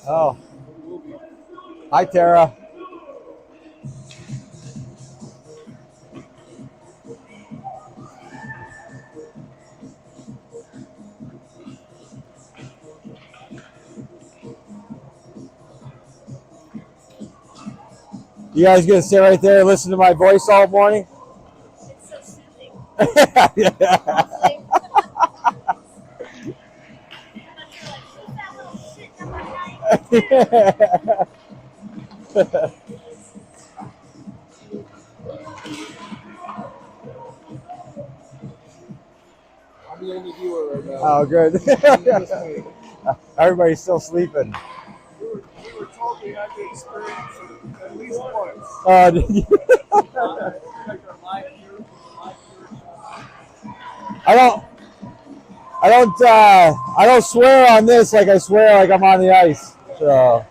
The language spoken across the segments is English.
Oh. Hi, Tara. You guys gonna sit right there and listen to my voice all morning? It's so soothing. Yeah. I'm the only viewer right now. Oh, good. Everybody's still sleeping. We were told we had to experience it at least once. Did you? I don't swear on this like I swear like I'm on the ice. So.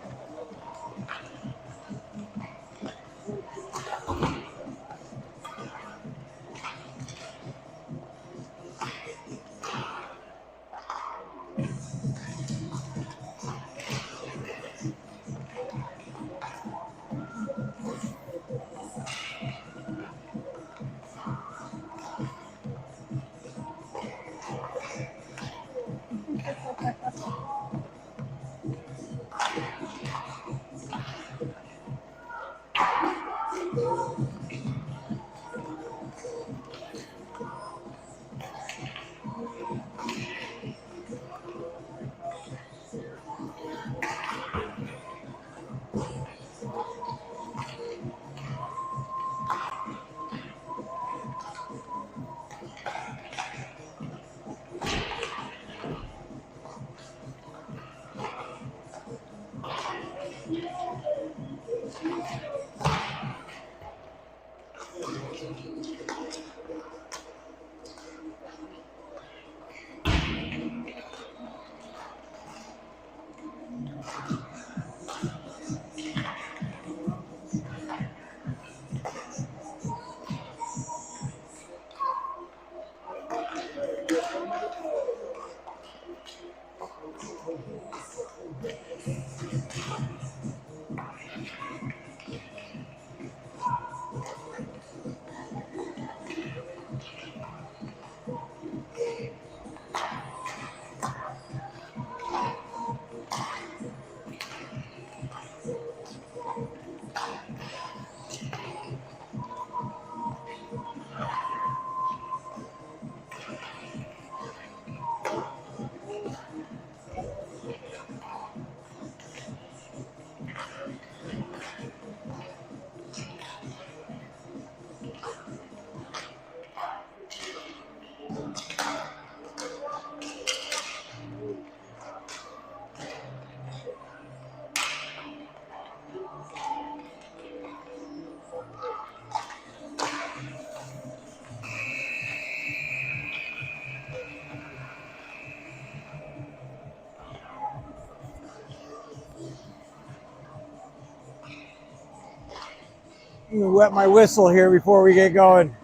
I'm gonna wet my whistle here before we get going.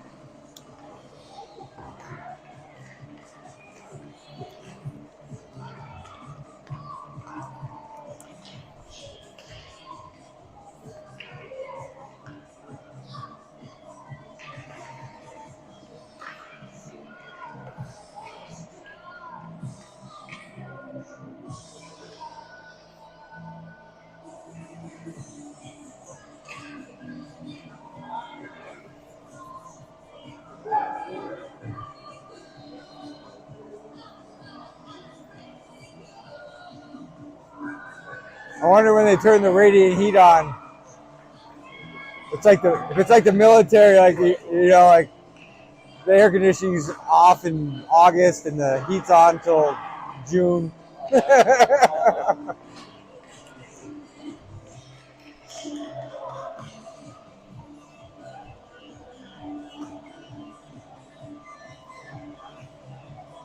I wonder when they turn the radiant heat on. It's like if it's like the military, like like the air conditioning's off in August and the heat's on till June.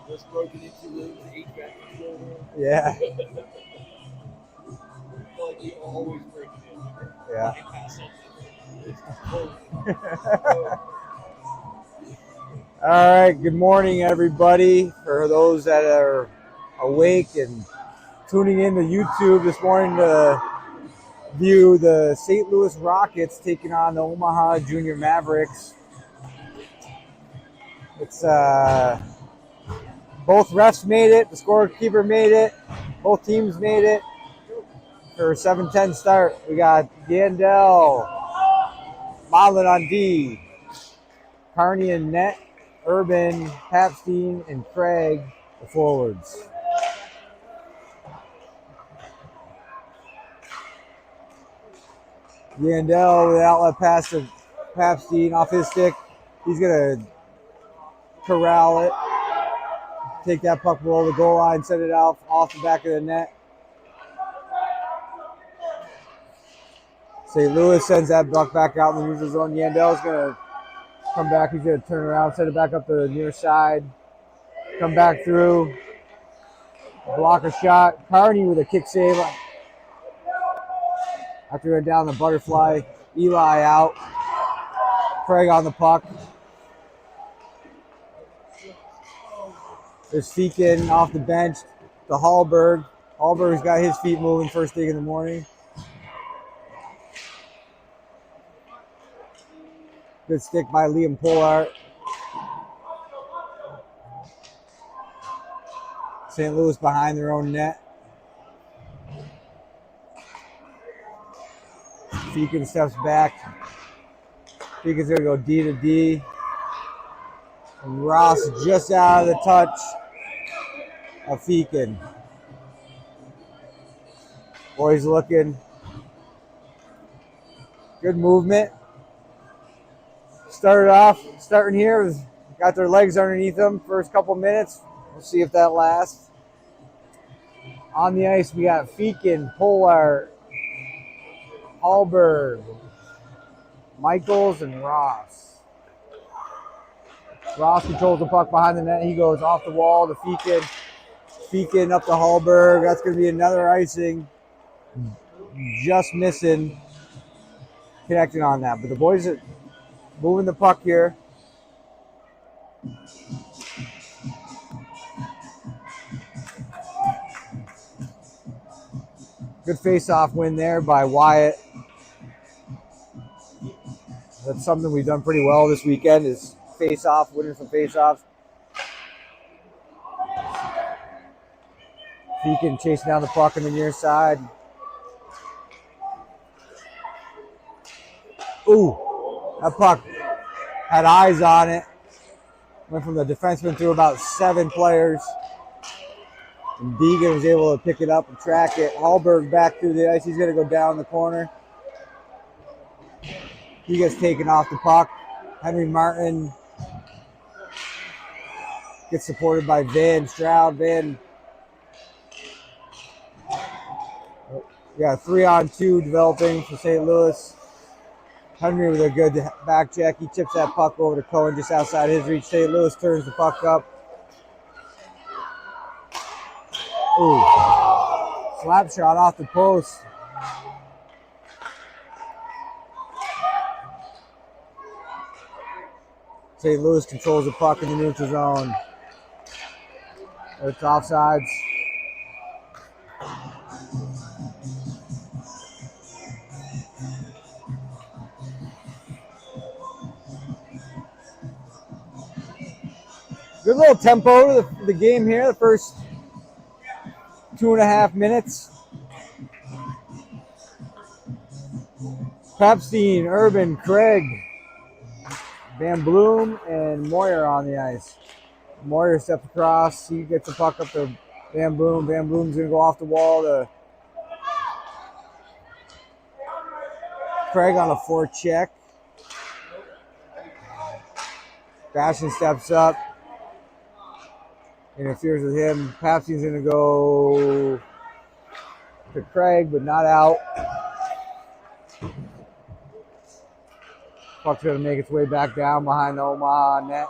Just broken into rooms, HVAC control. Yeah. Like you always break it in. Yeah. All right. Good morning, everybody. For those that are awake and tuning in to YouTube this morning to view the St. Louis Rockets taking on the Omaha Junior Mavericks. It's both refs made it, the scorekeeper made it, both teams made it for a 7-10 start. We got Gandel, Modlin on D, Carney and net, Urban, Papstein, and Craig, the forwards. Gandel with an outlet pass to Papstein off his stick. He's going to corral it, take that puck below the goal line, send it out off the back of the net. St. Louis sends that puck back out in the neutral zone. Yandel's going to come back. He's going to turn around, send it back up to the near side. Come back through. Block a shot. Carney with a kick save. After he went down the butterfly. Eli out. Craig on the puck. There's Feakin off the bench to Hallberg. Hallberg's got his feet moving first thing in the morning. Good stick by Liam Pollard. St. Louis behind their own net. Feakin steps back. Feakin's going to go D to D. And Ross just out of the touch of Feakin. Boys looking. Good movement. Starting here, got their legs underneath them first couple minutes. We'll see if that lasts. On the ice, we got Feakin, Pollard, Hallberg, Michaels, and Ross. Ross controls the puck behind the net. He goes off the wall to Feakin. Feakin up to Hallberg. That's going to be another icing. Just missing connecting on that. But the boys are moving the puck here. Good face-off win there by Wyatt. That's something we've done pretty well this weekend is face-off, winning some face-offs. Feakin chasing down the puck on the near side. Ooh, that puck had eyes on it. Went from the defenseman through about 7 players. And Deegan was able to pick it up and track it. Hallberg back through the ice. He's going to go down the corner. He gets taken off the puck. Henry Martin gets supported by Van Stroud. Van, yeah, 3-on-2 developing for St. Louis. Henry with a good back check. He chips that puck over to Cohen just outside his reach. St. Louis turns the puck up. Ooh. Slap shot off the post. St. Louis controls the puck in the neutral zone. It's offsides. Good little tempo to the game here, the first 2.5 minutes. Papstein, Urban, Craig, Van Bloom, and Moyer on the ice. Moyer steps across. He gets the puck up to Van Bloom. Van Bloom's going to go off the wall to Craig on a forecheck. Bastion steps up. Interferes with him. Papstein's going to go to Craig, but not out. Puck's going to make its way back down behind the Omaha net.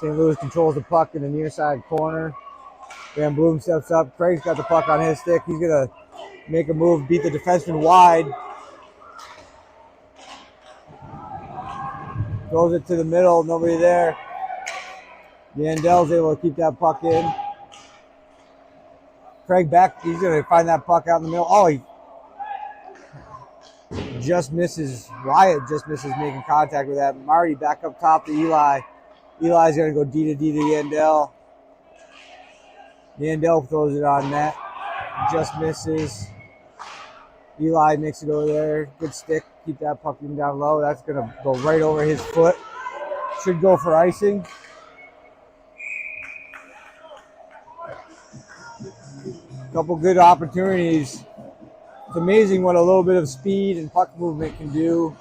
St. Louis controls the puck in the near side corner. Van Bloom steps up. Craig's got the puck on his stick. He's going to make a move, beat the defenseman wide. Throws it to the middle, nobody there. Yandel's able to keep that puck in. Craig back, he's going to find that puck out in the middle. Oh, he just misses. Wyatt just misses making contact with that. Marty back up top to Eli. Eli's going to go D to Yandel. Yandel throws it on net. Just misses. Eli makes it over there. Good stick. Keep that puck down low. That's going to go right over his foot. Should go for icing. Couple good opportunities. It's amazing what a little bit of speed and puck movement can do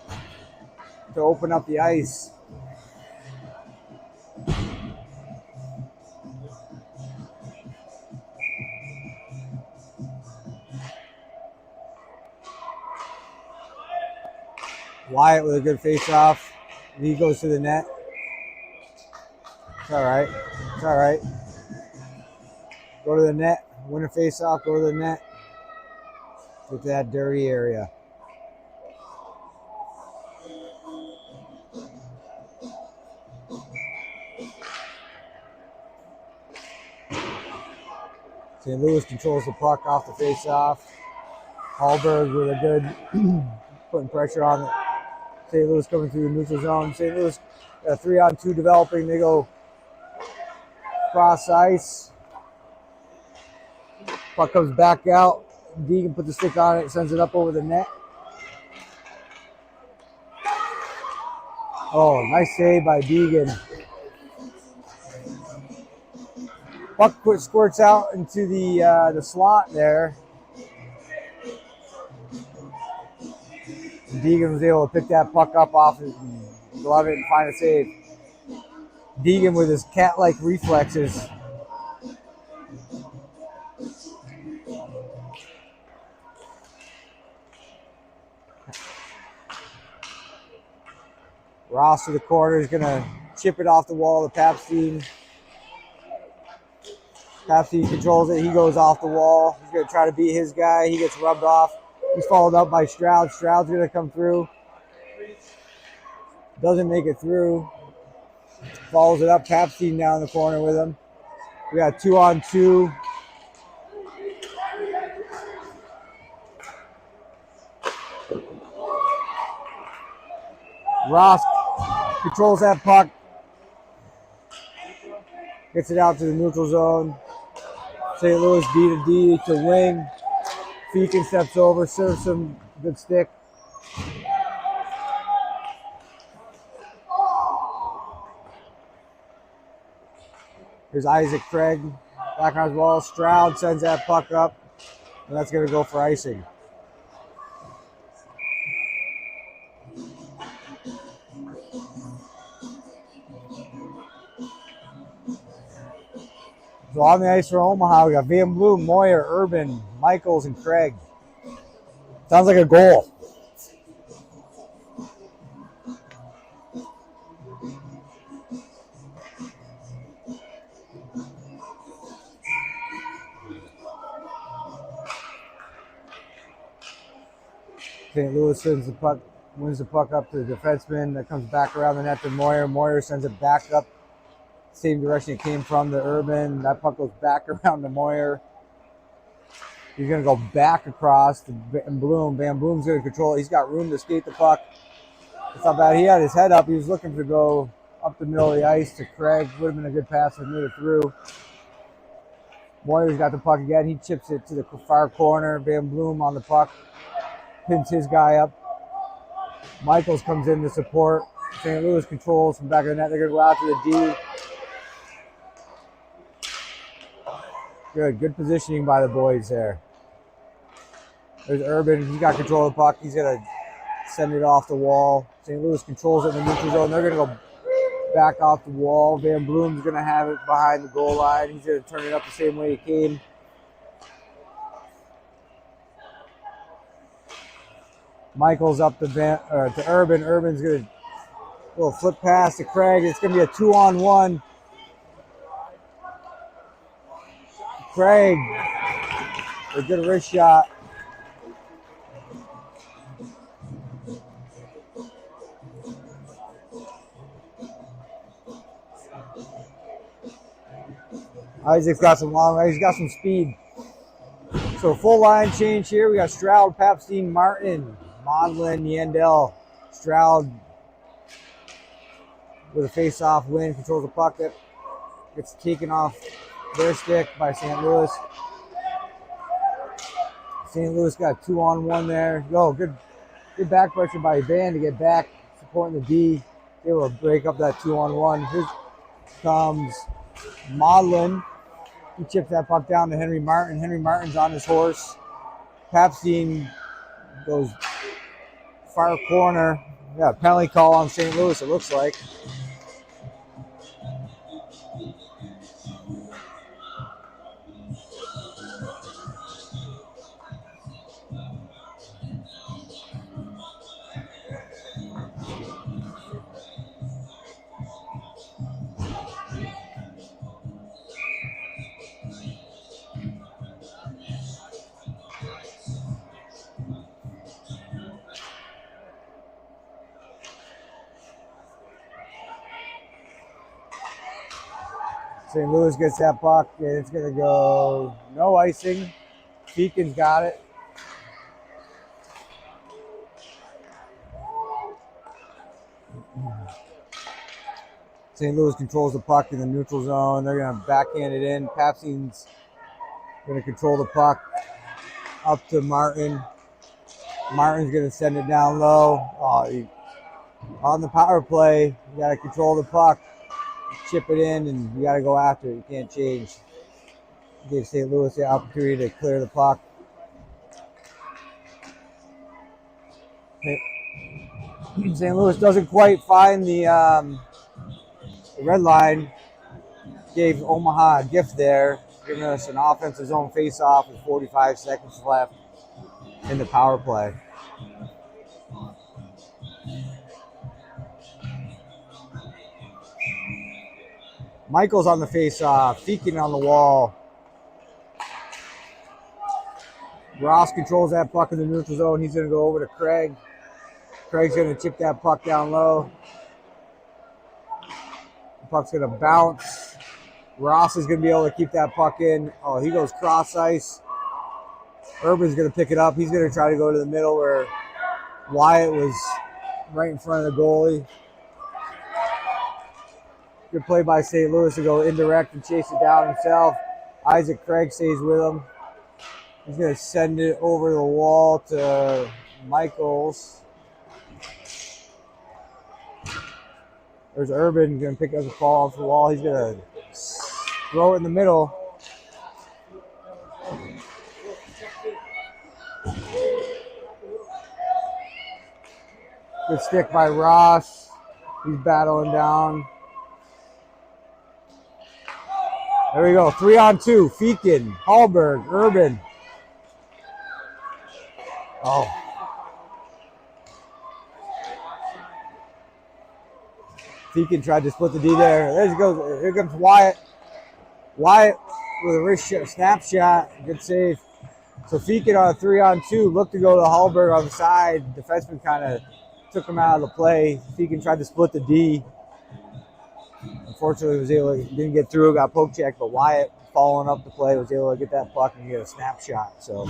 to open up the ice. Wyatt with a good face-off. He goes to the net. It's all right. It's all right. Go to the net. Win a face-off. Go to the net. Get to that dirty area. St. Louis controls the puck off the face-off. Hallberg with a good putting pressure on it. St. Louis coming through the neutral zone. St. Louis 3-on-2 developing. They go cross ice. Puck comes back out. Deegan puts the stick on it, sends it up over the net. Oh, nice save by Deegan. Puck squirts out into the slot there. Deegan was able to pick that puck up off his glove it and find a save. Deegan with his cat-like reflexes. Ross to the corner. He's going to chip it off the wall to Papstein. Papstein controls it. He goes off the wall. He's going to try to beat his guy. He gets rubbed off. He's followed up by Stroud. Stroud's going to come through. Doesn't make it through. Follows it up. Papstein down the corner with him. We got 2-on-2. Ross controls that puck. Gets it out to the neutral zone. St. Louis D to D to wing. Feakin steps over, serves some good stick. Here's Isaac Craig back on his wall. Stroud sends that puck up, and that's going to go for icing. So on the ice for Omaha, we got Van Bloom, Moyer, Urban, Michaels, and Craig. Sounds like a goal. St. Louis sends the puck, wins the puck up to the defenseman. That comes back around the net to Moyer. Moyer sends it back up, same direction it came from, the Urban. That puck goes back around to Moyer. He's going to go back across to Van Bloom. Van Bloom's going to control it. He's got room to skate the puck. It's not bad. He had his head up. He was looking to go up the middle of the ice to Craig. Would have been a good pass if he made it through. Moyer's got the puck again. He chips it to the far corner. Van Bloom on the puck. Pins his guy up. Michaels comes in to support. St. Louis controls from back of the net. They're going to go out to the D. Good positioning by the boys there. There's Urban. He's got control of the puck. He's going to send it off the wall. St. Louis controls it in the neutral zone. They're going to go back off the wall. Van Bloom's going to have it behind the goal line. He's going to turn it up the same way he came. Michael's up to Urban. Urban's going to go flip pass to Craig. It's going to be a 2-on-1. Craig, a good wrist shot. Isaac's got some long legs. He's got some speed. So full line change here. We got Stroud, Papstein, Martin, Modlin, Yandel. Stroud with a face-off win, controls the puck that gets taken off their stick by St. Louis. St. Louis got 2-on-1 there. Good back pressure by Van to get back, supporting the D. Able to break up that 2-on-1. Here comes Modlin. He chips that puck down to Henry Martin. Henry Martin's on his horse. Papstein goes far corner. Yeah, penalty call on St. Louis, it looks like. St. Louis gets that puck, and it's going to go no icing. Beacon's got it. St. Louis controls the puck in the neutral zone. They're going to backhand it in. Papstein's going to control the puck up to Martin. Martin's going to send it down low. On the power play, you got to control the puck, chip it in, and you got to go after it. You can't change. Give St. Louis the opportunity to clear the puck. St. Louis doesn't quite find the red line. Gave Omaha a gift there, giving us an offensive zone face-off with 45 seconds left in the power play. Michael's on the face-off, Feakin on the wall. Ross controls that puck in the neutral zone. He's going to go over to Craig. Craig's going to chip that puck down low. The puck's going to bounce. Ross is going to be able to keep that puck in. Oh, he goes cross ice. Urban's going to pick it up. He's going to try to go to the middle where Wyatt was right in front of the goalie. Good play by St. Louis to go indirect and chase it down himself. Isaac Craig stays with him. He's going to send it over the wall to Michaels. There's Urban going to pick up the ball off the wall. He's going to throw it in the middle. Good stick by Ross. He's battling down. There we go. 3-on-2. Feakin, Hallberg, Urban. Oh. Feakin tried to split the D there. There he goes. Here comes Wyatt. Wyatt with a wrist shot, snapshot. Good save. So Feakin on a 3-on-2. Looked to go to Hallberg on the side. Defenseman kind of took him out of the play. Feakin tried to split the D. Unfortunately, didn't get through, got poke checked, but Wyatt, following up the play, was able to get that puck and get a snapshot. So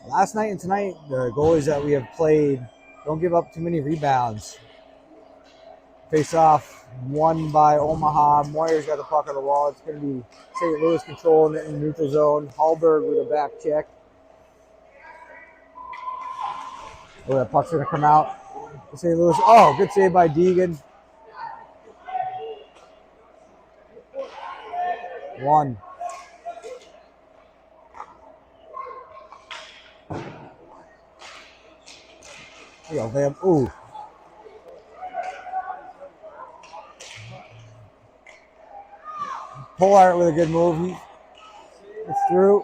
last night and tonight, the goalies that we have played don't give up too many rebounds. Face off, won by Omaha. Moyer's got the puck on the wall. It's going to be St. Louis controlling it in the neutral zone. Hallberg with a back check. Oh, that puck's going to come out. St. Louis. Oh, good save by Deegan. 1. There you go, Vam. Ooh. Pollard with a good move. It's through.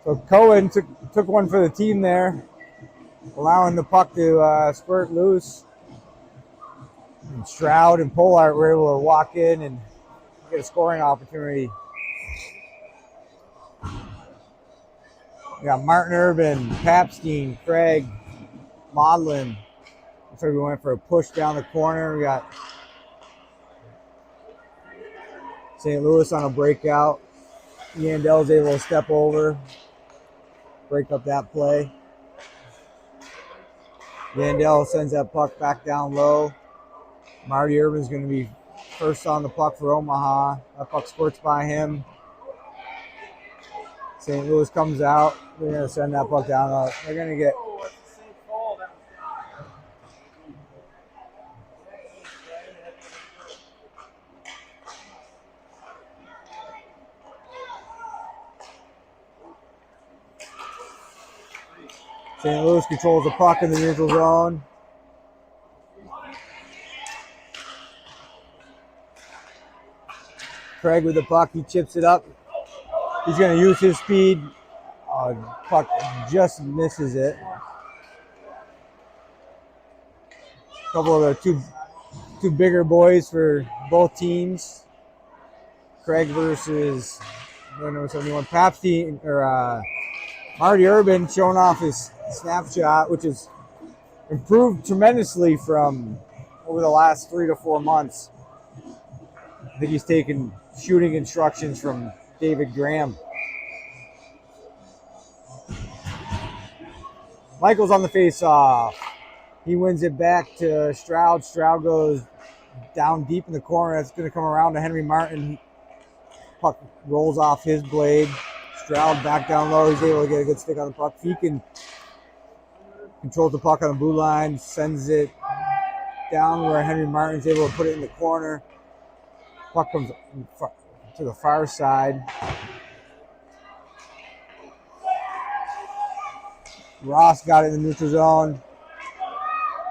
So Cohen took one for the team there, allowing the puck to spurt loose. And Stroud and Pollard were able to walk in and get a scoring opportunity. We got Martin Urban, Papstein, Craig, Maudlin. So we went for a push down the corner. We got St. Louis on a breakout. Yandel's able to step over, break up that play. Yandel sends that puck back down low. Marty Urban's going to be first on the puck for Omaha. That puck squirts by him. St. Louis comes out. They're going to send that puck down. They're going to get. St. Louis controls the puck in the neutral zone. Craig with the puck. He chips it up. He's going to use his speed. Puck just misses it. A couple of the two bigger boys for both teams. Craig versus number 71. Papstein or Marty Urban showing off his snapshot, which has improved tremendously from over the last 3 to 4 months. I think he's taken shooting instructions from David Graham. Michael's on the face-off. He wins it back to Stroud. Stroud goes down deep in the corner. That's going to come around to Henry Martin. Puck rolls off his blade. Stroud back down low. He's able to get a good stick on the puck. Feakin controls the puck on the blue line, sends it down where Henry Martin's able to put it in the corner. Puck comes to the far side. Ross got it in the neutral zone.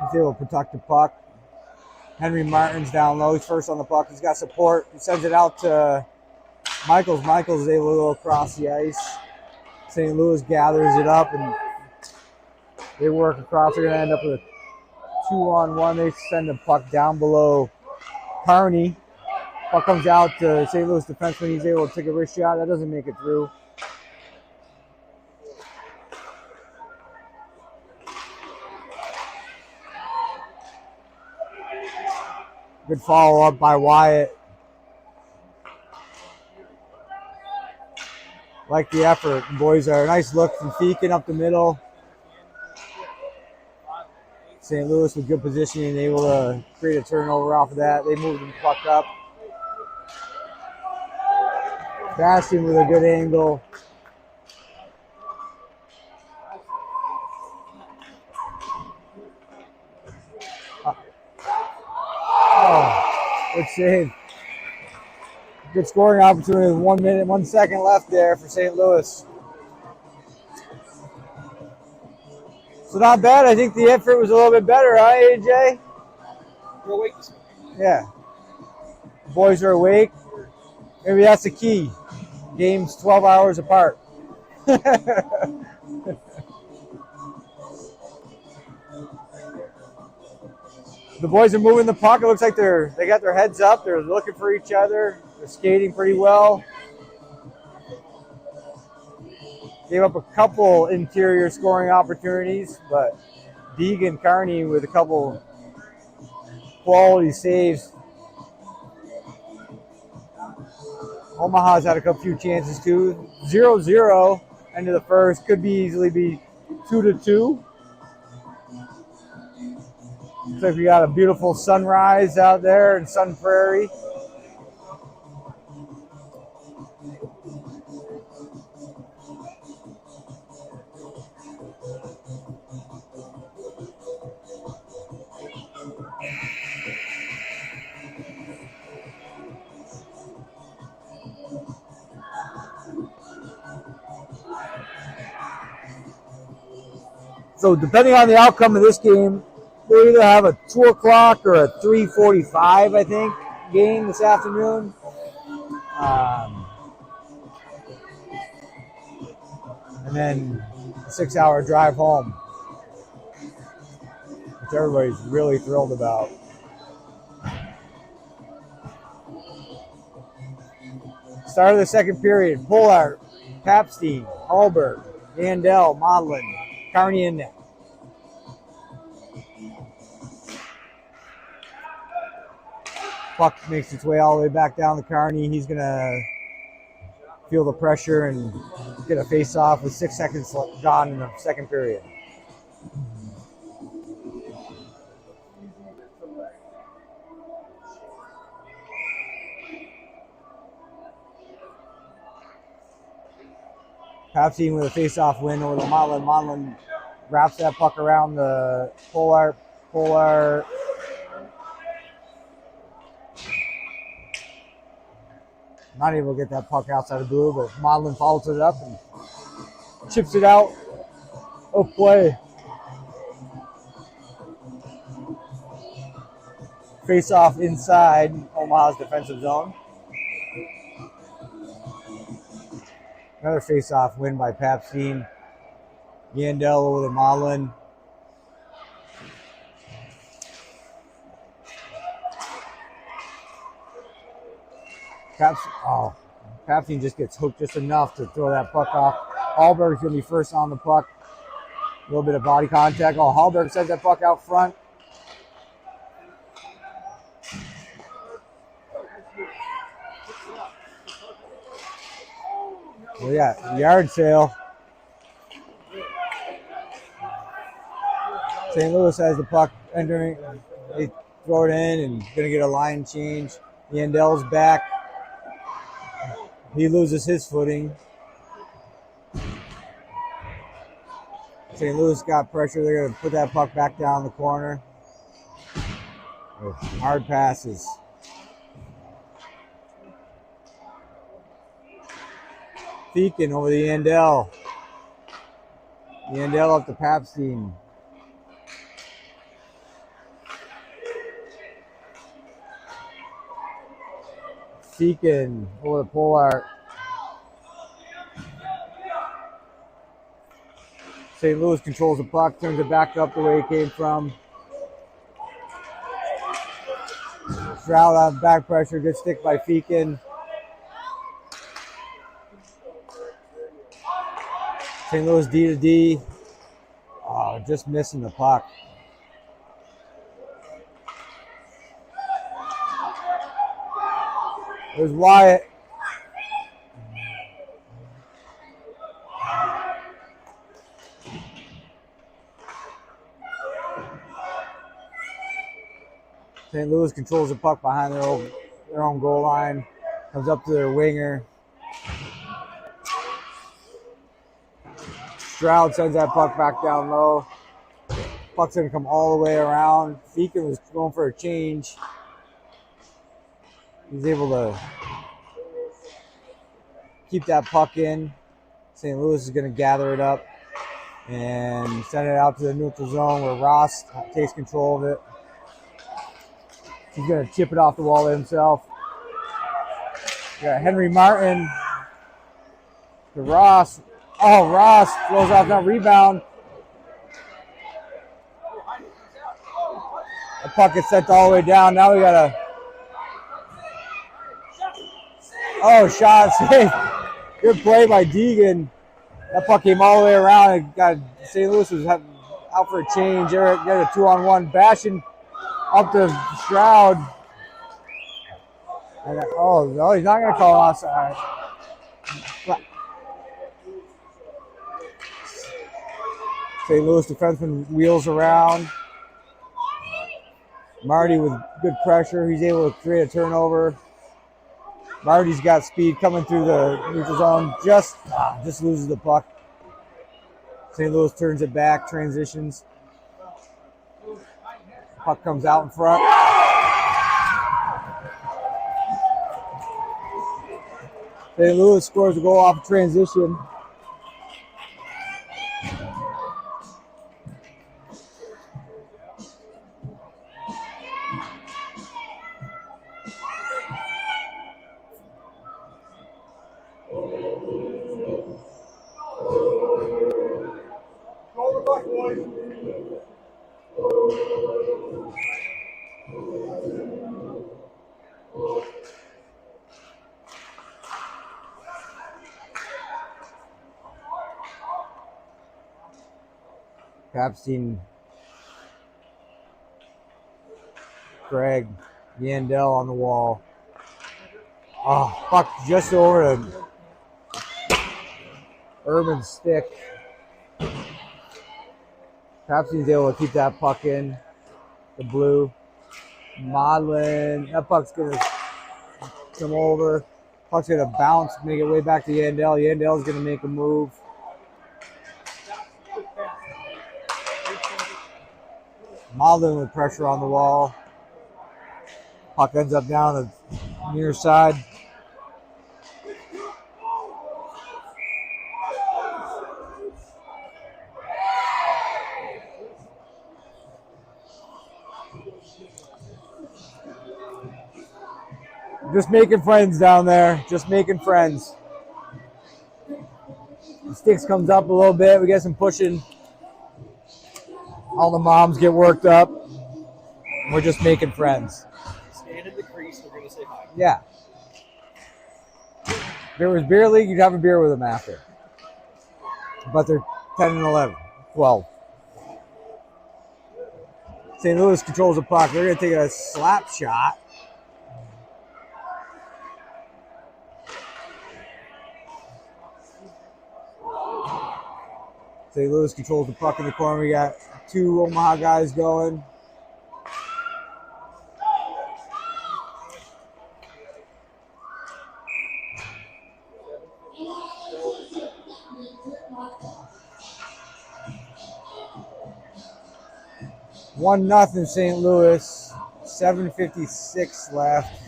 He's able to protect the puck. Henry Martin's down low. He's first on the puck. He's got support. He sends it out to Michaels. Michaels is able to go across the ice. St. Louis gathers it up and they work across. They're going to end up with a 2-on-1. They send the puck down below Carney. Puck comes out to St. Louis defenseman. He's able to take a wrist shot. That doesn't make it through. Good follow-up by Wyatt. Like the effort. The boys are a nice look from Feakin up the middle. St. Louis with good positioning, able to create a turnover off of that. They moved the puck up. Bastion with a good angle. Good save. Good scoring opportunity with 1 minute, 1 second left there for St. Louis. So not bad. I think the effort was a little bit better, huh, AJ? We're awake this morning. Yeah. The boys are awake. Maybe that's the key. Games 12 hours apart. The boys are moving the puck. It looks like they got their heads up. They're looking for each other. They're skating pretty well. Gave up a couple interior scoring opportunities, but Deegan Carney with a couple quality saves. Omaha's had a few chances too. 0-0 end of the first. Could easily be 2-2. Looks like we got a beautiful sunrise out there in Sun Prairie. So depending on the outcome of this game, they either have a 2 o'clock or a 3:45, I think, game this afternoon. And then a 6-hour drive home, which everybody's really thrilled about. Start of the second period, Pollard, Papstein, Hallberg, Yandel, Modlin, Carney in net. Puck makes its way all the way back down to Carney. He's going to feel the pressure and get a face-off with 6 seconds gone in the second period. Papstein with a face-off win over the Modlin. Modlin wraps that puck around the Polar. Not able to get that puck outside of blue, but Modlin follows it up and chips it out of play. Face-off inside Omaha's defensive zone. Another face-off win by Papstein. Yandel over to Modlin. Papstein just gets hooked just enough to throw that puck off. Hallberg's going to be first on the puck. A little bit of body contact. Oh, Hallberg sends that puck out front. Well, yeah, yard sale. St. Louis has the puck entering. They throw it in and going to get a line change. Yandel's back. He loses his footing. St. Louis got pressure. They're going to put that puck back down the corner. Hard passes. Feakin over the Yandel. Yandel up to Papstein. Feakin over the Polar. St. Louis controls the puck, turns it back up the way it came from. Stroud on back pressure, good stick by Feakin. St. Louis D to D. Oh, just missing the puck. There's Wyatt. St. Louis controls the puck behind their own goal line. Comes up to their winger. Stroud sends that puck back down low. Puck's going to come all the way around. Feakin was going for a change. He's able to keep that puck in. St. Louis is going to gather it up and send it out to the neutral zone where Ross takes control of it. He's going to chip it off the wall himself. We got Henry Martin to Ross. Oh, Ross throws off that rebound. The puck gets sent all the way down. Now we got a... Oh, shot save. Good play by Deegan. That puck came all the way around. And got St. Louis was out for a change. They're a 2-on-1. Bashing up to Stroud. And, no, he's not going to call offside. St. Louis defenseman wheels around. Marty with good pressure. He's able to create a turnover. Marty's got speed coming through the neutral zone. Just loses the puck. St. Louis turns it back, transitions. Puck comes out in front. St. Louis scores a goal off transition. Papstein, Craig, Yandel on the wall. Oh, puck just over to Urban's stick. Papstein's able to keep that puck in the blue. Modlin, that puck's going to come over. Puck's going to bounce, make it way back to Yandel. Yandel's going to make a move. Modlin with pressure on the wall. Puck ends up down the near side. Just making friends down there. Just making friends. The sticks comes up a little bit. We get some pushing. All the moms get worked up. We're just making friends. Stand in the crease. We're going to say hi. Yeah. If there was beer league, you'd have a beer with them after. But they're 10 and 11, 12. St. Louis controls the puck. They're going to take a slap shot. St. Louis controls the puck in the corner. We got two Omaha guys going. One nothing St. Louis. 7:56 left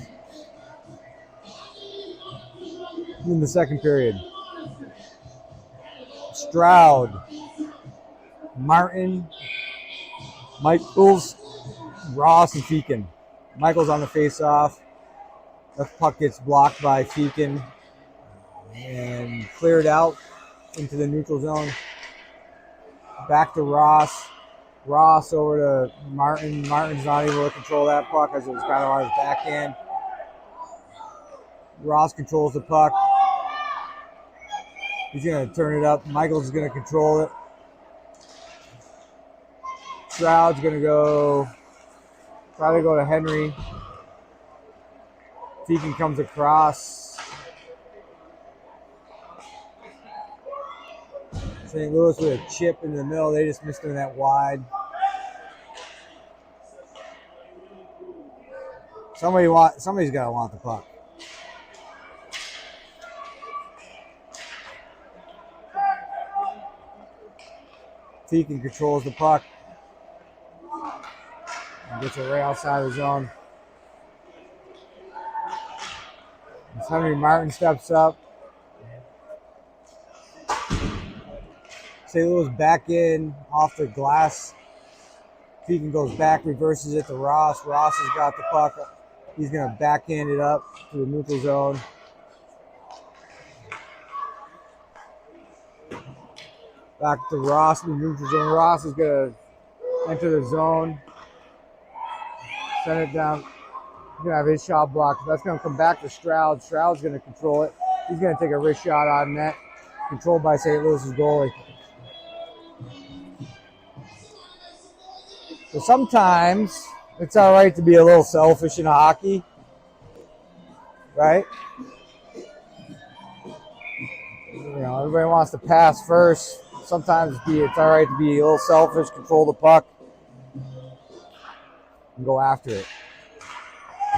in the second period. Stroud, Martin, Michaels, Ross, and Feakin. Michaels on the face-off. The puck gets blocked by Feakin and cleared out into the neutral zone. Back to Ross. Ross over to Martin. Martin's not able to control that puck as it was kind of on his backhand. Ross controls the puck. He's going to turn it up. Michaels is going to control it. Stroud's going to try to go to Henry. Feakin comes across. St. Louis with a chip in the middle. They just missed him that wide. Somebody's got to want the puck. Feakin controls the puck. And gets it right outside the zone. As Henry Martin steps up. St. Louis back in off the glass. Feakin goes back, reverses it to Ross. Ross has got the puck. He's going to backhand it up to the neutral zone. Back to Ross in the neutral zone. Ross is going to enter the zone. Send it down. He's going to have his shot blocked. That's going to come back to Stroud. Stroud's going to control it. He's going to take a wrist shot on net. Controlled by St. Louis's goalie. So sometimes it's all right to be a little selfish in hockey, right? You know, everybody wants to pass first. Sometimes it's all right to be a little selfish, control the puck, and go after it.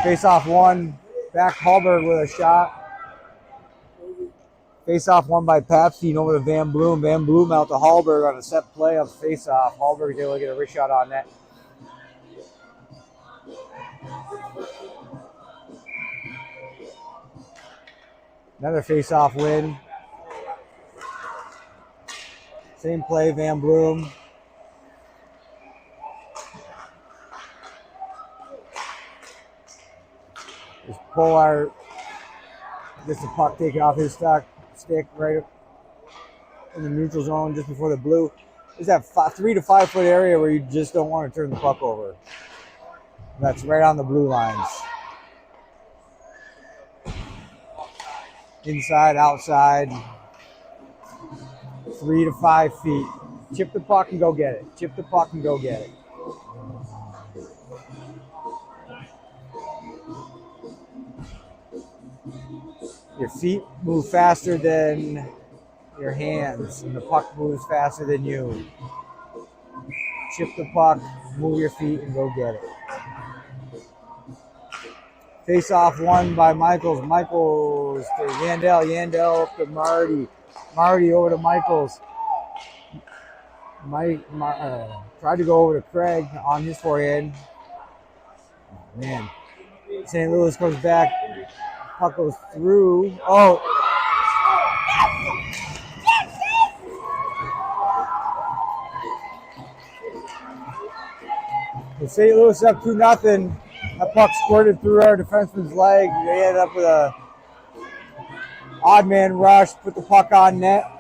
Face-off one, back Hallberg with a shot. Face-off one by Papstein over to Van Bloom. Van Bloom out to Hallberg on a set play of face-off. Hallberg's able to get a wrist shot on net. Another face-off win. Same play, Van Bloom. Just Pollard gets the puck taken off his stick right in the neutral zone just before the blue. There's that 3 to 5 foot area where you just don't want to turn the puck over. That's right on the blue lines. Inside, outside, 3 to 5 feet. Chip the puck and go get it. Chip the puck and go get it. Your feet move faster than your hands, and the puck moves faster than you. Chip the puck, move your feet, and go get it. Face off won by Michaels. Michaels to Yandel. Yandel up to Marty. Marty over to Michaels. Tried to go over to Craig on his forehand. Oh, man. St. Louis comes back. Puck goes through. Oh. With St. Louis up 2-0. That puck squirted through our defenseman's leg. They ended up with a odd man rush, put the puck on net.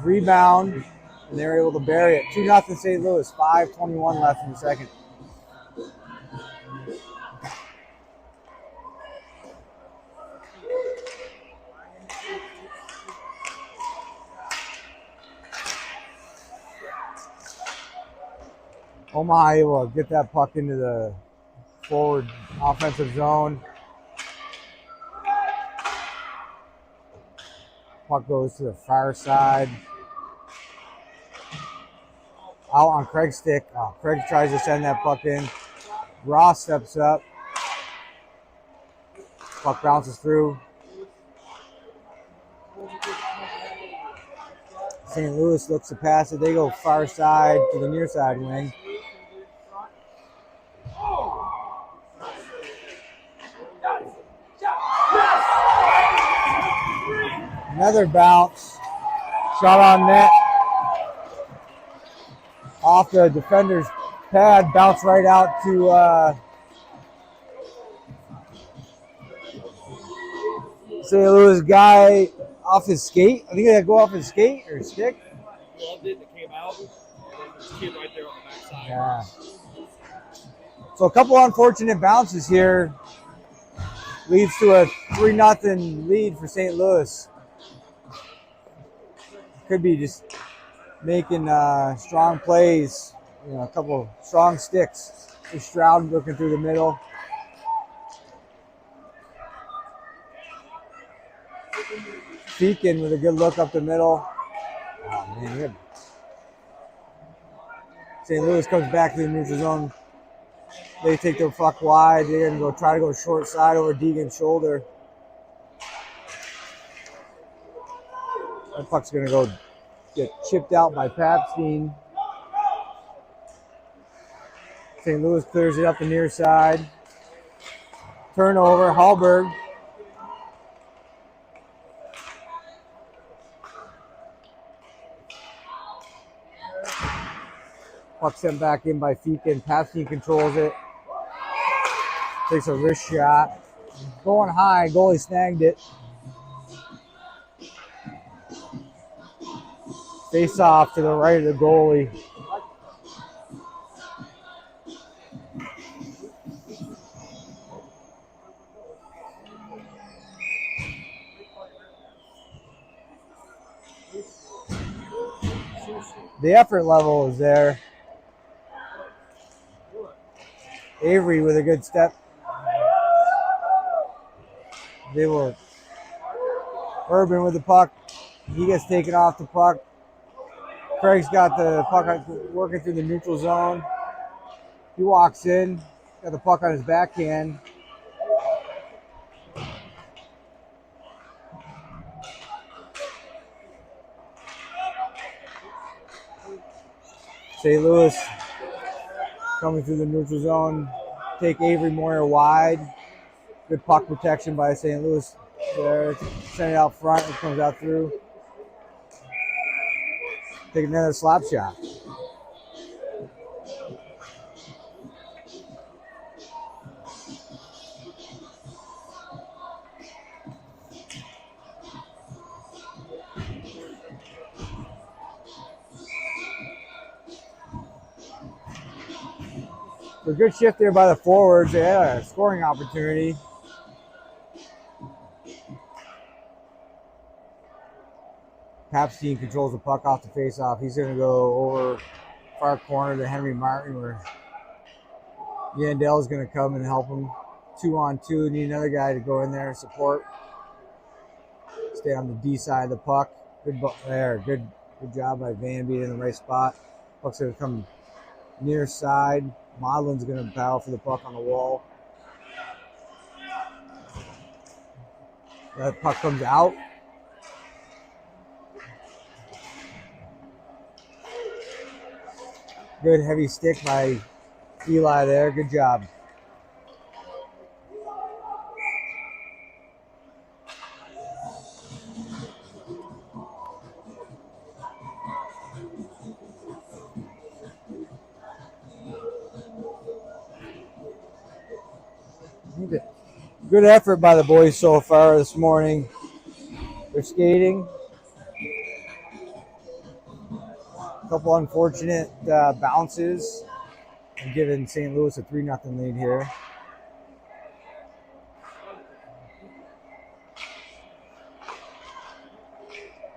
Rebound, and they were able to bury it. 2-0 St. Louis, 5:21 left in the second. Omaha able to get that puck into the forward offensive zone. Puck goes to the far side. Out on Craig's stick. Oh, Craig tries to send that puck in. Ross steps up. Puck bounces through. St. Louis looks to pass it. They go far side to the near side wing. Another bounce. Shot on net. Off the defender's pad. Bounce right out to St. Louis guy off his skate. I think they go off his skate or stick. Loved it. It came out. And there's a kid right there on the backside. Yeah. So a couple unfortunate bounces here leads to a 3-0 lead for St. Louis. Could be just making strong plays, a couple strong sticks. Stroud looking through the middle. Feakin with a good look up the middle. Oh, man, good. St. Louis comes back to the neutral zone. They take their puck wide. They're going to try to go short side over Deegan's shoulder. That puck's going to go get chipped out by Papstein. St. Louis clears it up the near side. Turnover, Hallberg. Puck sent back in by Feakin. Papstein controls it. Takes a wrist shot. Going high, goalie snagged it. Face off to the right of the goalie. The effort level is there. Avery with a good step. They will. Urban with the puck. He gets taken off the puck. Craig's got the puck working through the neutral zone. He walks in, got the puck on his backhand. St. Louis coming through the neutral zone. Take Avery Moyer wide. Good puck protection by St. Louis there. Send it out front. It comes out through. Take another slap shot. A good shift there by the forwards. They had a scoring opportunity. Papstein controls the puck off the face-off. He's going to go over far corner to Henry Martin, where Yandel is going to come and help him 2-on-2. Need another guy to go in there and support. Stay on the D side of the puck. Good there. Good job by Van being in the right spot. Puck's going to come near side. Modlin's going to battle for the puck on the wall. That puck comes out. Good heavy stick by Eli there. Good job. Good effort by the boys so far this morning. They're skating. A couple unfortunate bounces and giving St. Louis a 3-0 lead here.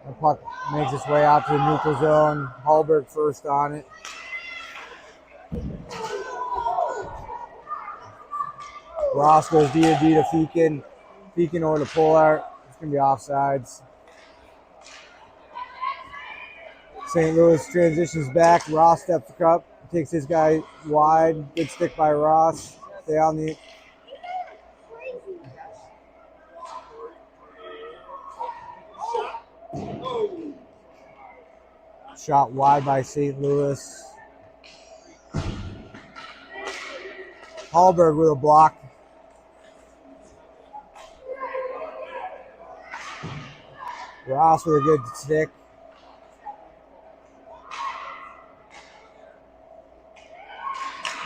The puck makes its way out to the neutral zone. Hallberg first on it. Ross goes D to Feakin. Feakin over to Pollard. It's going to be offsides. St. Louis transitions back. Ross steps up. Takes his guy wide. Good stick by Ross. Stay on the... Shot wide by St. Louis. Hallberg with a block. Ross with a good stick.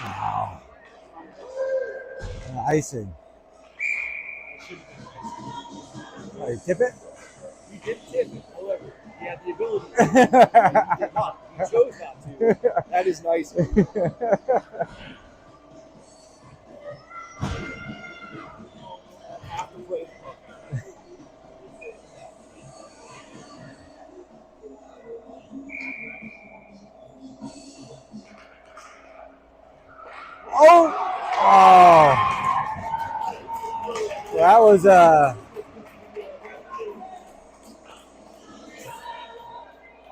Wow. Icing. Oh, you tip it? You did tip it, however, he had the ability to. He did not. He chose not to. That is nice. Have to play. Oh! That was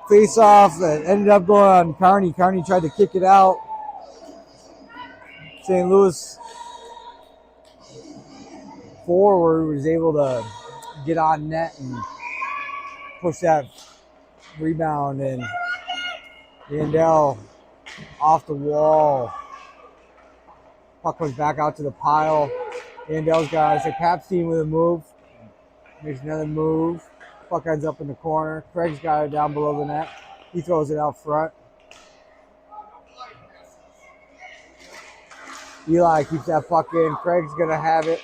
face off that ended up going on Carney. Carney tried to kick it out. St. Louis forward was able to get on net and push that rebound, and Yandel off the wall. Puck comes back out to the pile. Yandel's got it. Papstein with a move. Makes another move. Puck ends up in the corner. Craig's got it down below the net. He throws it out front. Eli keeps that puck in. Craig's going to have it.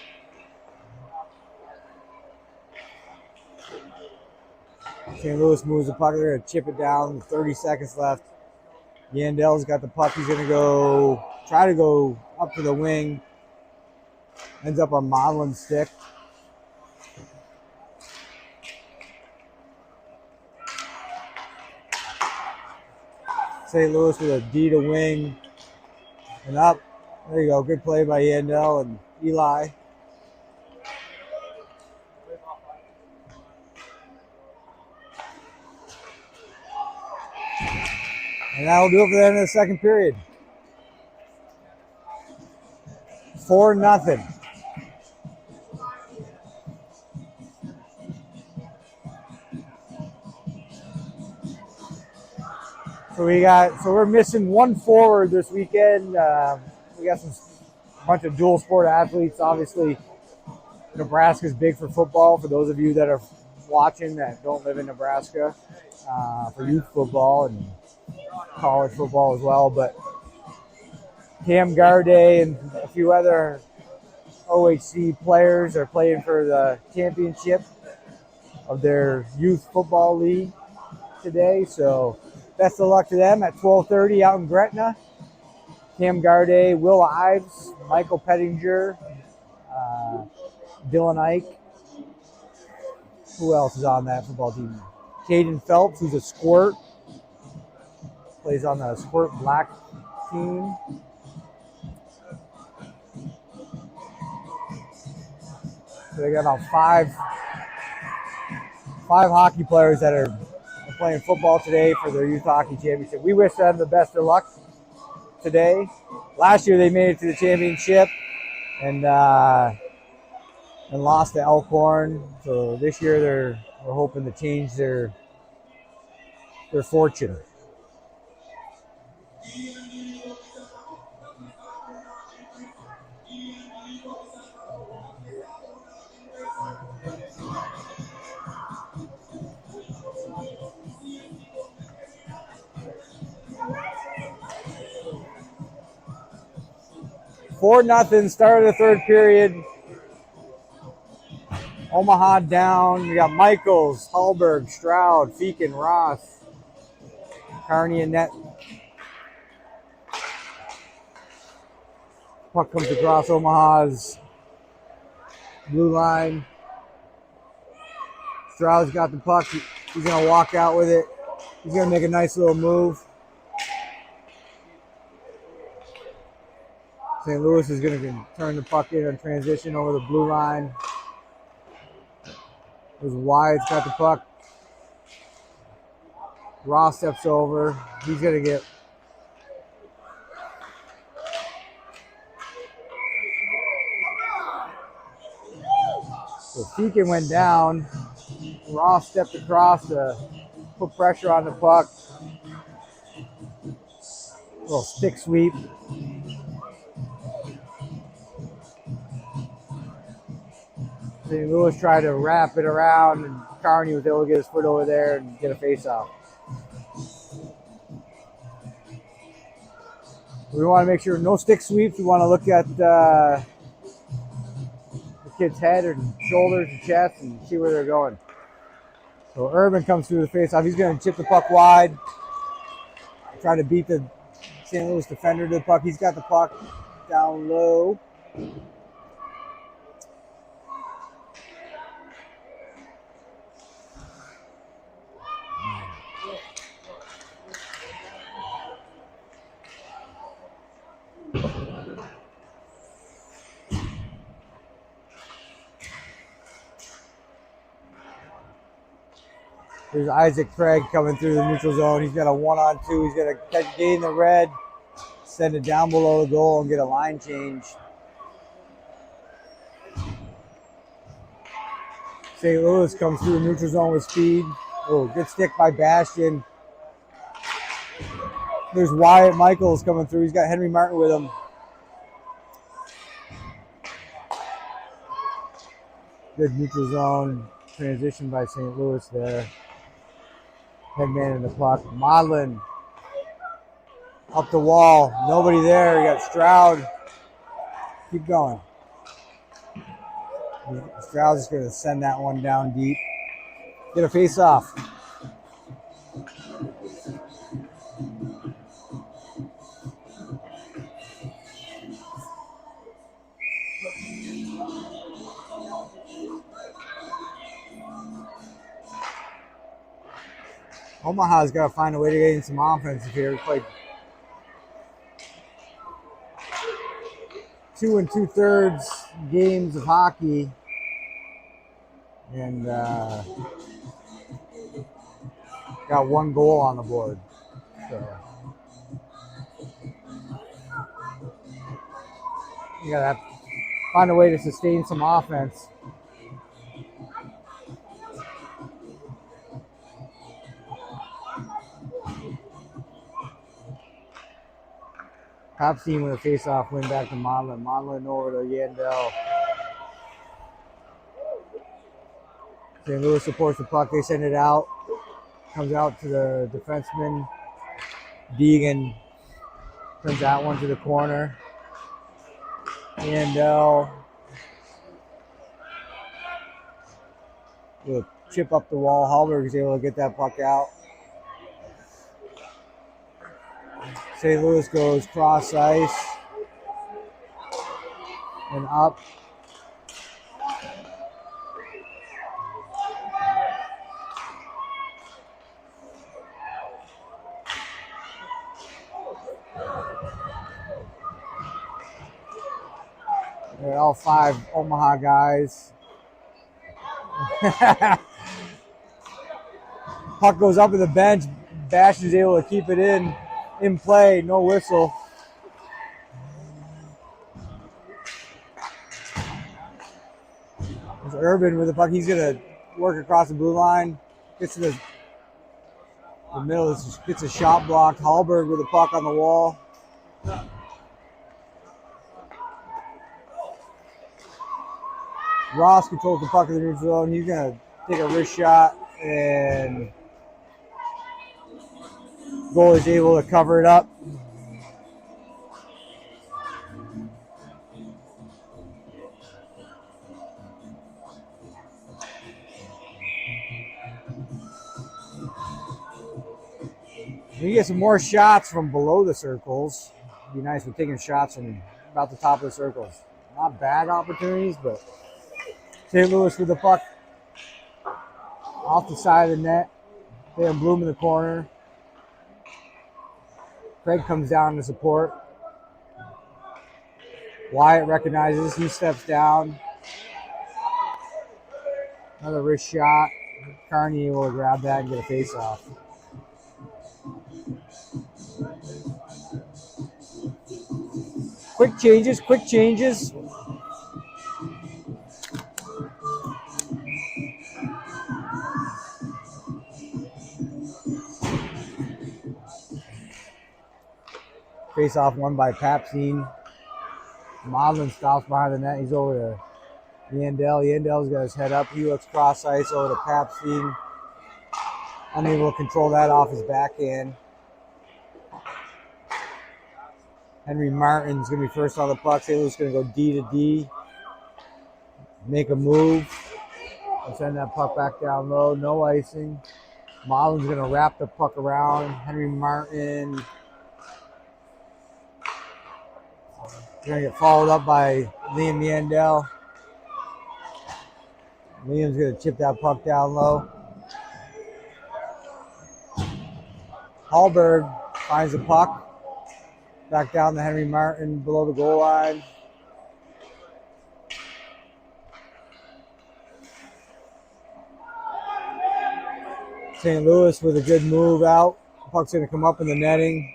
St. Louis moves the puck. They're going to chip it down. 30 seconds left. Yandel's got the puck. He's going to try to go up to the wing. Ends up on Modlin's stick. St. Louis with a D to wing and up. There you go. Good play by Yandel and Eli. And that'll do it for the end of the second period. 4-0. So we're missing one forward this weekend. We got a bunch of dual sport athletes. Obviously, Nebraska's big for football. For those of you that are watching that don't live in Nebraska, for youth football and college football as well. But Cam Garday and a few other OHC players are playing for the championship of their youth football league today. So best of luck to them at 12:30 out in Gretna. Cam Garday, Will Ives, Michael Pettinger, Dylan Ike. Who else is on that football team? Caden Phelps, who's a squirt, plays on the squirt black team. So they got about five hockey players that are playing football today for their youth hockey championship. We wish them the best of luck today. Last year they made it to the championship and lost to Elkhorn. So this year we're hoping to change their fortune. Four nothing. Start of the third period. Omaha down. We got Michaels, Hallberg, Stroud, Feakin, Ross, Carney, and net. Puck comes across Omaha's blue line. Stroud's got the puck. He's going to walk out with it. He's going to make a nice little move. St. Louis is going to turn the puck in and transition over the blue line. There's Wyatt's got the puck. Ross steps over. He's going to get... So Feakin went down. Ross stepped across to put pressure on the puck. Little stick sweep. St. Louis tried to wrap it around, and Carney was able to get his foot over there and get a face-off. We want to make sure no stick sweeps. We want to look at the kid's head and shoulders and chest and see where they're going. So Urban comes through the face-off. He's going to chip the puck wide, try to beat the St. Louis defender to the puck. He's got the puck down low. There's Isaac Craig coming through the neutral zone. He's got a 1-on-2. He's going to gain the red, send it down below the goal, and get a line change. St. Louis comes through the neutral zone with speed. Oh, good stick by Bastian. There's Wyatt Michaels coming through. He's got Henry Martin with him. Good neutral zone transition by St. Louis there. Headman in the puck. Modlin up the wall. Nobody there. You got Stroud. Keep going. Stroud's just going to send that one down deep. Get a face off. Omaha's got to find a way to get in some offense here. We played 2 2/3 games of hockey, and got 1 goal on the board. So you got to find a way to sustain some offense. Hopstein with a face-off win back to Modlin. Modlin over to Yandel. St. Louis supports the puck. They send it out. Comes out to the defenseman. Deegan turns that one to the corner. Yandel with a chip up the wall. Hallberg is able to get that puck out. St. Louis goes cross ice and up. They're all 5 Omaha guys. Puck goes up to the bench. Bash is able to keep it in play. No whistle. There's Urban with the puck. He's going to work across the blue line. Gets to the middle. Gets a shot blocked. Hallberg with the puck on the wall. Ross controls the puck in the neutral zone. He's going to take a wrist shot, and goal is able to cover it up. We get some more shots from below the circles. It'd be nice with taking shots from about the top of the circles. Not bad opportunities, but St. Louis with the puck off the side of the net. They have Bloom in the corner. Craig comes down to support. Wyatt recognizes. He steps down. Another wrist shot. Carney able to grab that and get a face-off. Quick changes, quick changes. Face-off won by Papsine. Modlin stops behind the net. He's over to Yandel. Yandel's got his head up. He looks cross-ice over to Papsine. Unable to control that off his backhand. Henry Martin's going to be first on the puck. St. Louis is going to go D to D. Make a move. And send that puck back down low. No icing. Modlin's going to wrap the puck around. Henry Martin going to get followed up by Liam Yandel. Liam's going to chip that puck down low. Hallberg finds the puck. Back down to Henry Martin below the goal line. St. Louis with a good move out. The puck's going to come up in the netting.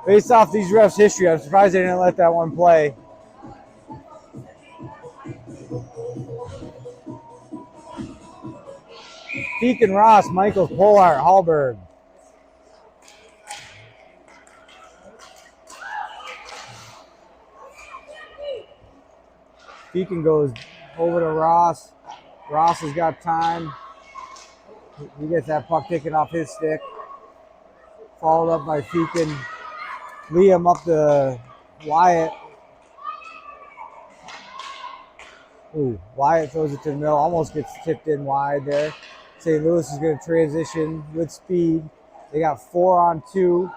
Based off these refs' history, I'm surprised they didn't let that one play. Deacon Ross, Michaels, Polart, Hallberg. Deacon goes over to Ross. Ross has got time. He gets that puck taken off his stick. Followed up by Feakin. Liam up to Wyatt. Ooh, Wyatt throws it to the middle. Almost gets tipped in wide there. St. Louis is going to transition with speed. They got 4-on-2.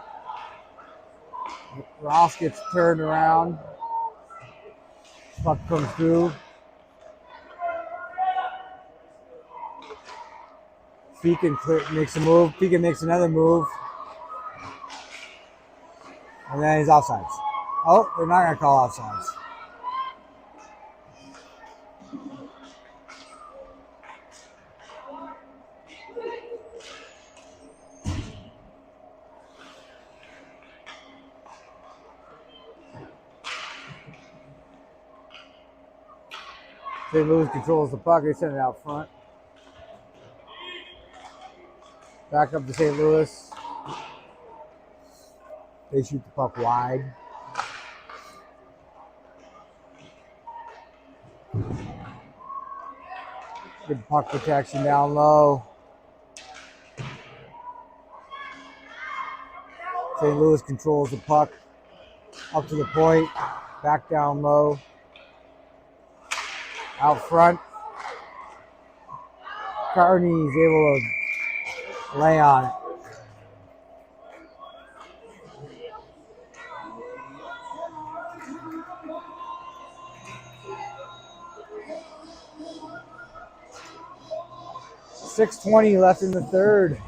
Ross gets turned around. Puck comes through. Feakin makes a move. Feakin makes another move. And then he's offsides. Oh, they're not going to call offsides. St. Louis controls the puck. They send it out front. Back up to St. Louis. They shoot the puck wide. Good puck protection down low. St. Louis controls the puck up to the point. Back down low. Out front. Carney's able to lay on it. 6:20 left in the third.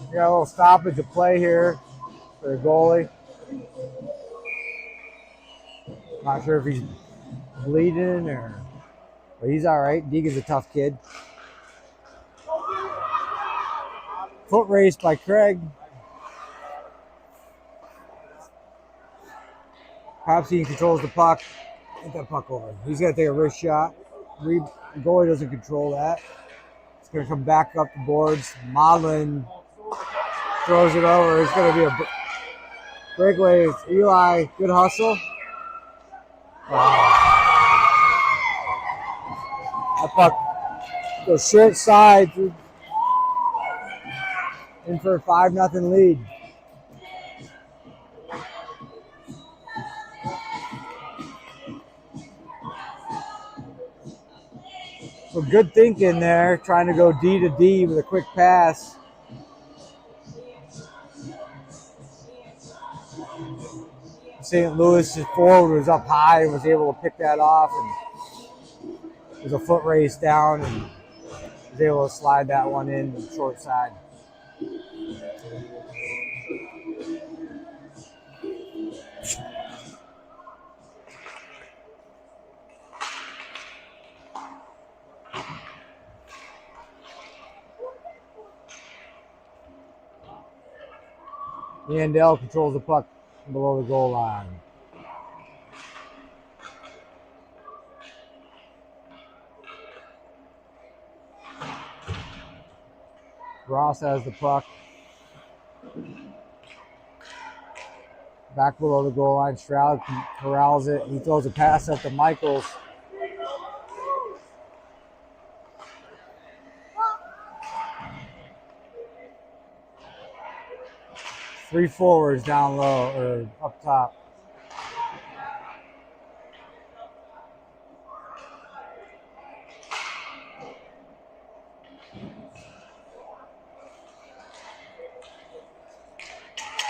We got a little stoppage of play here for the goalie. Not sure if he's bleeding but he's all right. Deegan's a tough kid. Foot race by Craig. Popsy controls the puck. Get that puck over. He's got to take a wrist shot. The goalie doesn't control that. It's going to come back up the boards. Modlin throws it over. It's going to be a breakaway. Eli, good hustle. That puck goes short side in for a 5-0 lead. So good thinking there, trying to go D to D with a quick pass. St. Louis' forward was up high and was able to pick that off. And it was a foot race down and was able to slide that one in the short side. Yandel controls the puck below the goal line. Ross has the puck. Back below the goal line. Stroud corrals it. He throws a pass up to Michaels. Three forwards down low or up top.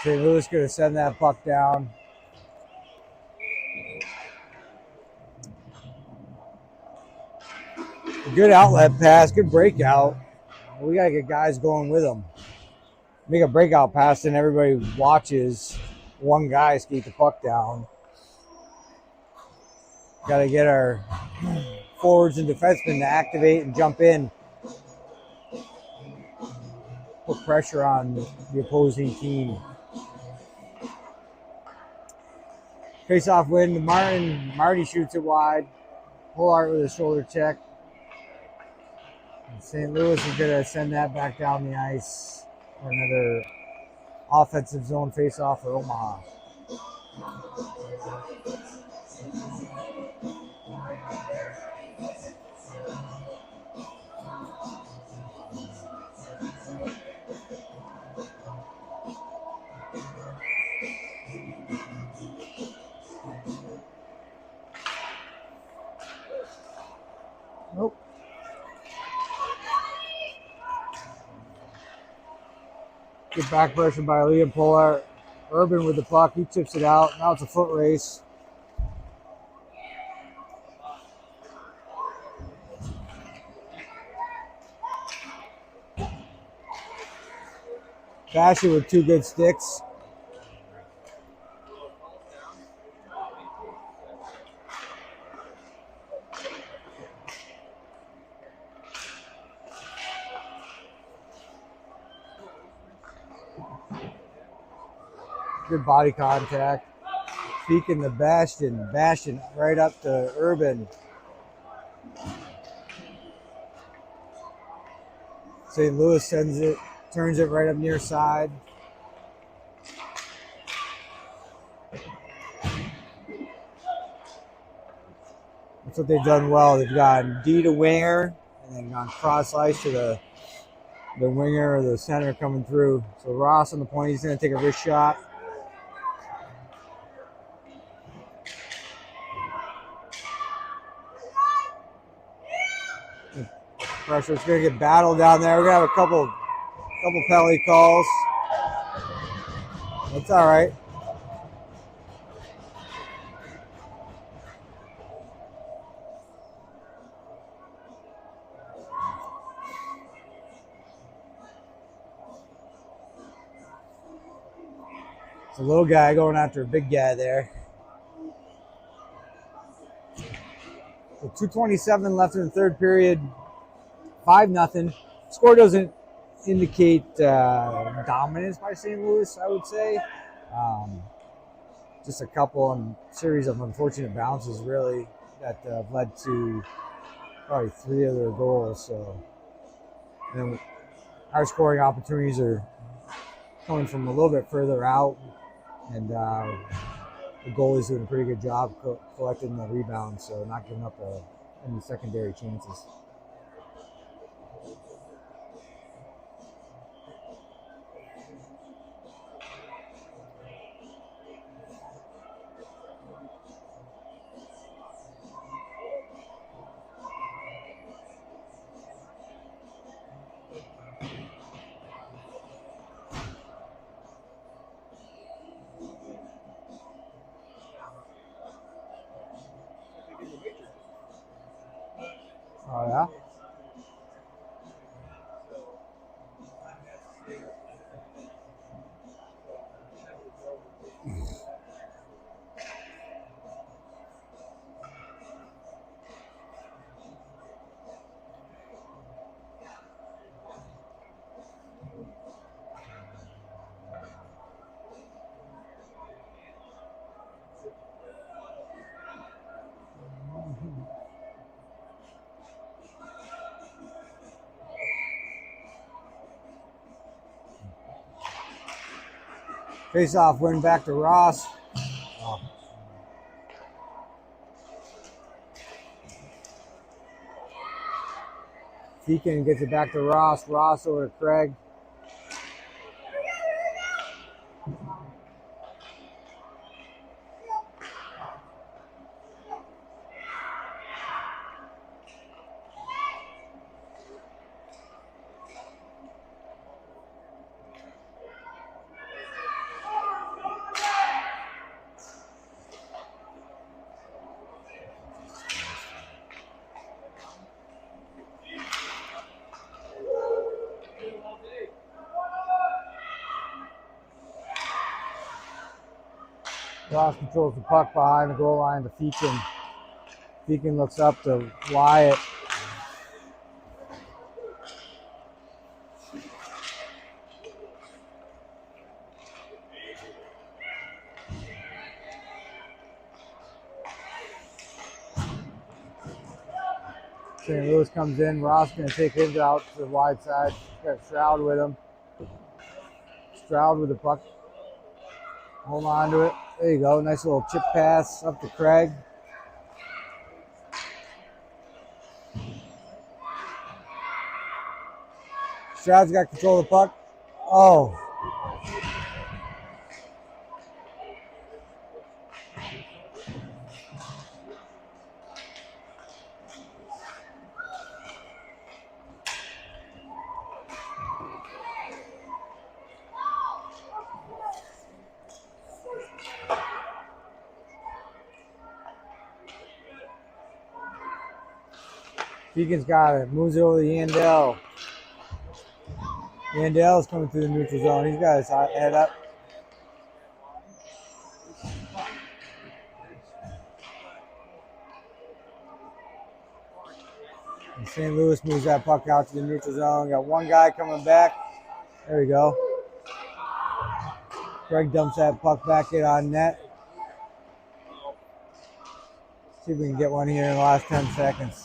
St. Louis going to send that puck down. A good outlet pass, good breakout. We got to get guys going with them. Make a breakout pass and everybody watches one guy skate the puck down. Got to get our forwards and defensemen to activate and jump in. Put pressure on the opposing team. Face-off win to Martin. Marty shoots it wide. Pullart with a shoulder check. And St. Louis is going to send that back down the ice. Another offensive zone face-off for Omaha. Nope. Good back pressure by Liam Pollard. Urban with the puck. He tips it out. Now it's a foot race. Fasher with two good sticks. Good body contact. Peeking the Bastion right up to Urban. St. Louis sends it, turns it right up near side. That's what they've done well. They've gone D to winger and then gone cross ice to the winger or the center coming through. So Ross on the point, he's going to take a wrist shot. Pressure, it's going to get battled down there. We're going to have a couple penalty calls. That's all right. It's a little guy going after a big guy there. So 2:27 left in the third period. 5-0. Score doesn't indicate dominance by St. Louis, I would say. Just a couple and series of unfortunate bounces, really, that led to probably 3 of their goals. So, and then our scoring opportunities are coming from a little bit further out, and the goalie's doing a pretty good job collecting the rebounds, so not giving up any secondary chances. Oh, yeah? Face-off win back to Ross. Oh. Deacon gets it back to Ross. Ross over to Craig. Ross controls the puck behind the goal line to Feakin. Feakin looks up to Wyatt. St. Louis comes in. Ross going to take his out to the wide side. Got Stroud with him. Stroud with the puck. Hold on to it. There you go. Nice little chip pass up to Craig. Stroud's got control of the puck. Oh. Deacon's got it. Moves it over to Yandel. Yandel's coming through the neutral zone. He's got his head up. And St. Louis moves that puck out to the neutral zone. Got one guy coming back. There we go. Craig dumps that puck back in on net. See if we can get one here in the last 10 seconds.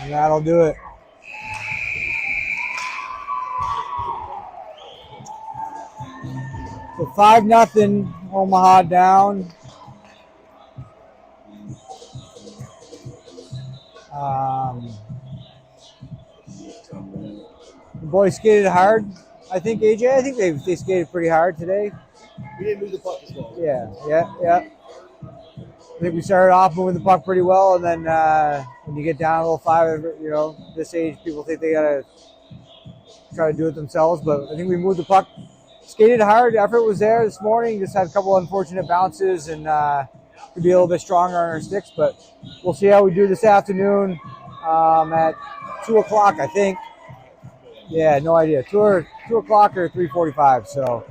And that'll do it. So 5-0, Omaha down. The boys skated hard. I think AJ. I think they skated pretty hard today. We didn't move the puck as well. Yeah. I think we started off moving the puck pretty well, and then when you get down a little 5, this age, people think they gotta try to do it themselves. But I think we moved the puck, skated hard. Effort was there this morning. Just had a couple unfortunate bounces, and could be a little bit stronger on our sticks. But we'll see how we do this afternoon at 2:00, I think. Yeah, no idea. 2 o'clock or 3:45. So